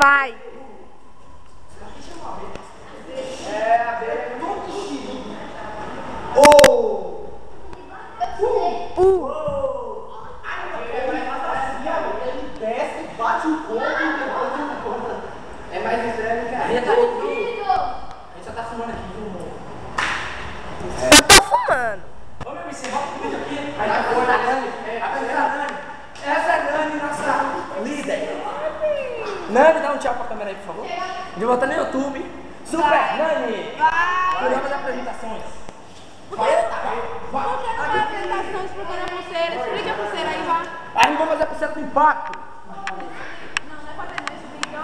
Vai. Desce, bate o corpo e depois ele conta. É mais estranho que a gente. A gente só tá fumando aqui, viu? Eu tô fumando. Ô meu amigo, você volta comigo aqui. Aí vai pôr a Nani. Essa é a Nani, nossa líder. Nani, dá um tchau pra câmera aí, por favor. De volta no YouTube. Super Nani. Programa de apresentações. Por que apresentação explicando a pulseira? Explica a pulseira aí, vai. Aí não vou fazer a pulseira com impacto. Não é pra ter esse vídeo,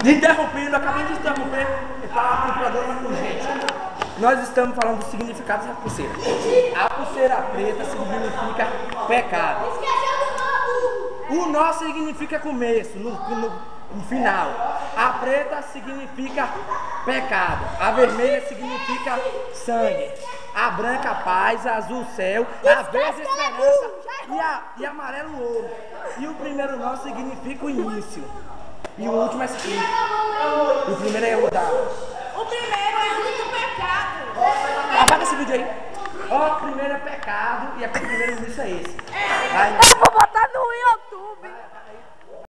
Interrompendo, acabei de interromper e falar com o programa com gente. Nós estamos falando dos significados da pulseira. A pulseira preta significa pecado. O nó significa começo, no final. A preta significa pecado. A vermelha significa sangue. A branca paz, a azul céu, a verde esperança e amarelo ouro. E o primeiro nó significa o início. E o último é seguinte. O primeiro é o da. O primeiro é o pecado. Apaga esse vídeo aí. Ó, o primeiro é pecado e o primeiro início é esse. Eu vou botar no YouTube. Vai.